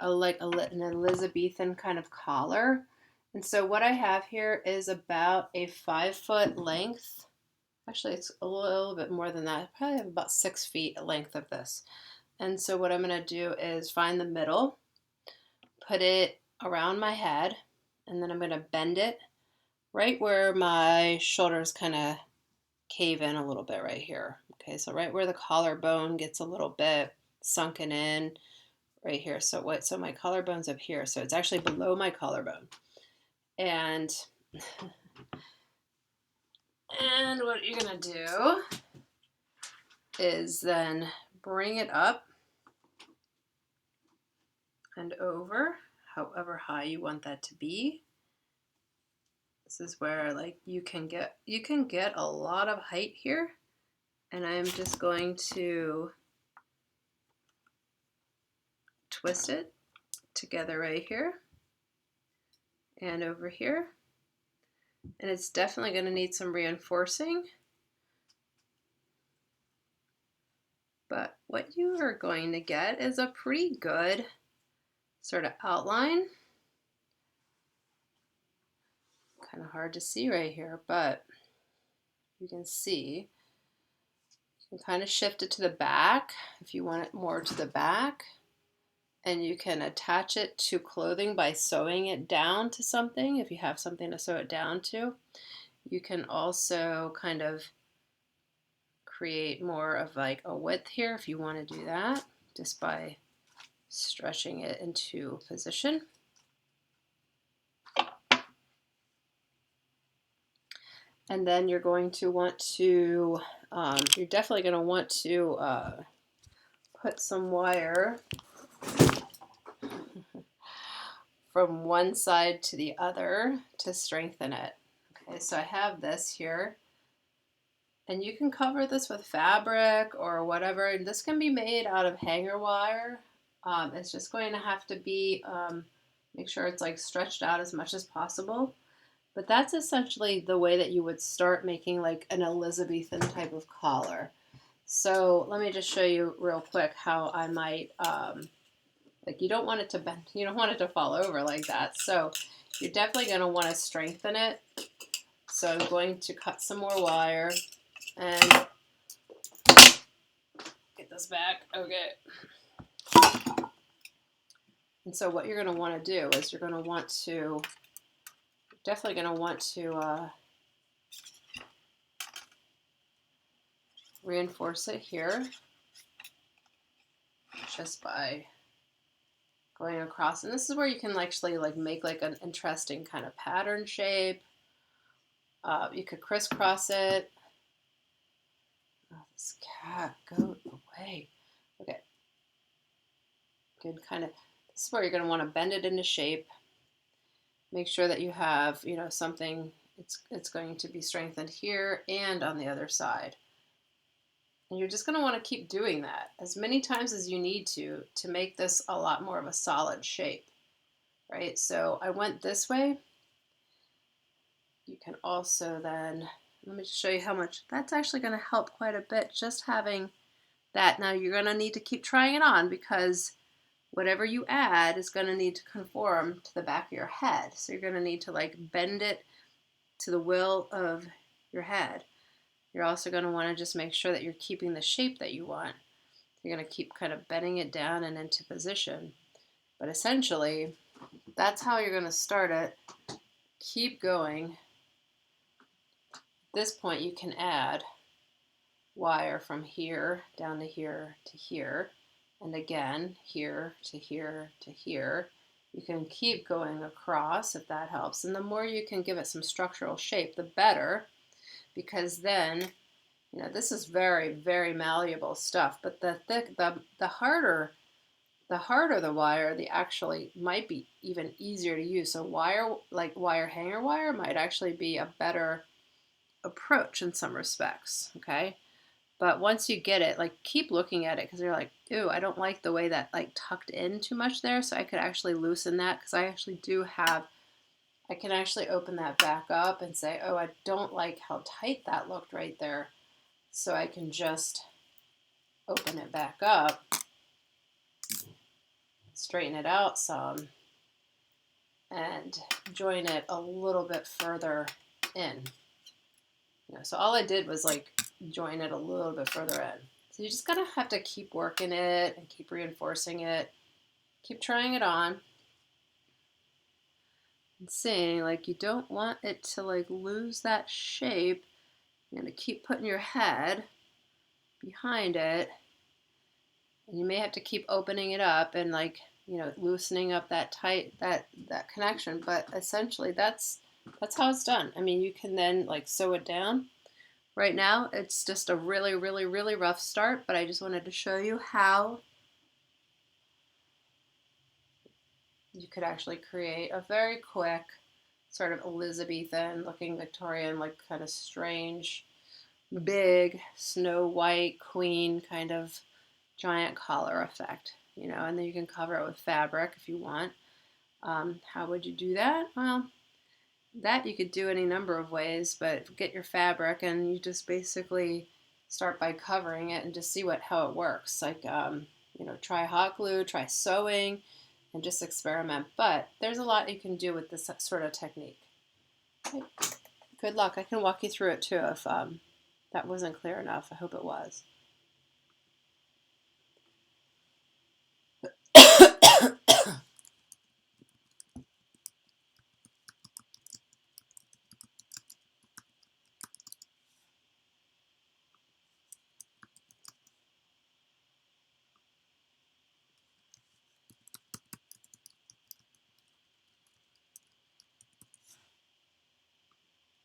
an Elizabethan kind of collar. And so what I have here is about a 5 foot length. Actually, it's a little bit more than that. I probably have about 6 feet length of this. And so what I'm going to do is find the middle, put it around my head, and then I'm going to bend it right where my shoulders kind of cave in a little bit right here. Okay, so right where the collarbone gets a little bit sunken in right here. So my collarbone's up here. So it's actually below my collarbone. And what you're gonna do is then bring it up and over, however high you want that to be. This is where like you can get a lot of height here. And I'm just going to twist it together right here and over here. And it's definitely going to need some reinforcing. But what you are going to get is a pretty good sort of outline. Kind of hard to see right here, but you can see. You can kind of shift it to the back if you want it more to the back. And you can attach it to clothing by sewing it down to something if you have something to sew it down to. You can also kind of create more of like a width here if you want to do that, just by stretching it into position. And then you're going to want to, you're definitely going to want to put some wire from one side to the other to strengthen it. Okay, so I have this here. And you can cover this with fabric or whatever. And this can be made out of hanger wire. It's just going to have to be, make sure it's like stretched out as much as possible. But that's essentially the way that you would start making like an Elizabethan type of collar. So let me just show you real quick how I might, like you don't want it to bend, you don't want it to fall over like that. So you're definitely going to want to strengthen it. So I'm going to cut some more wire and get this back. Okay. And so what you're going to want to do is you're going to want to, definitely going to want to reinforce it here just by going across. And this is where you can actually like make like an interesting kind of pattern shape. You could crisscross it. Oh, this cat, go away. Okay. Good kind of, this is where you're going to want to bend it into shape. Make sure that you have, you know, something, it's going to be strengthened here and on the other side. And you're just going to want to keep doing that as many times as you need to make this a lot more of a solid shape, right? So I went this way. You can also then, let me just show you how much, that's actually going to help quite a bit, just having that. Now you're going to need to keep trying it on because whatever you add is going to need to conform to the back of your head. So you're going to need to like bend it to the will of your head. You're also going to want to just make sure that you're keeping the shape that you want. You're going to keep kind of bending it down and into position. But essentially, that's how you're going to start it. Keep going. At this point, you can add wire from here down to here to here. And again, here to here to here. You can keep going across if that helps. And the more you can give it some structural shape, the better. Because then, you know, this is very, very malleable stuff. But the harder the wire, the actually might be even easier to use. So wire, like wire hanger wire, might actually be a better approach in some respects. Okay, but once you get it, like keep looking at it because you're like, ooh, I don't like the way that like tucked in too much there. So I could actually loosen that because I actually do have. I can actually open that back up and say, oh, I don't like how tight that looked right there. So I can just open it back up straighten it out some, and join it a little bit further in. So all I did was like join it a little bit further in. So you just gotta have to keep working it and keep reinforcing it, keep trying it on, and seeing like you don't want it to like lose that shape. You're gonna keep putting your head behind it, and you may have to keep opening it up and like loosening up that that connection. But essentially that's how it's done. I mean, you can then like sew it down. Right now it's just a really really really rough start, but I just wanted to show you how you could actually create a very quick sort of Elizabethan looking Victorian, like kind of strange big Snow White queen kind of giant collar effect, and then you can cover it with fabric if you want. How would you do that? Well, that you could do any number of ways, but get your fabric and you just basically start by covering it and just see how it works. Like, try hot glue, try sewing, and just experiment. But there's a lot you can do with this sort of technique. Okay. Good luck. I can walk you through it too if that wasn't clear enough. I hope it was.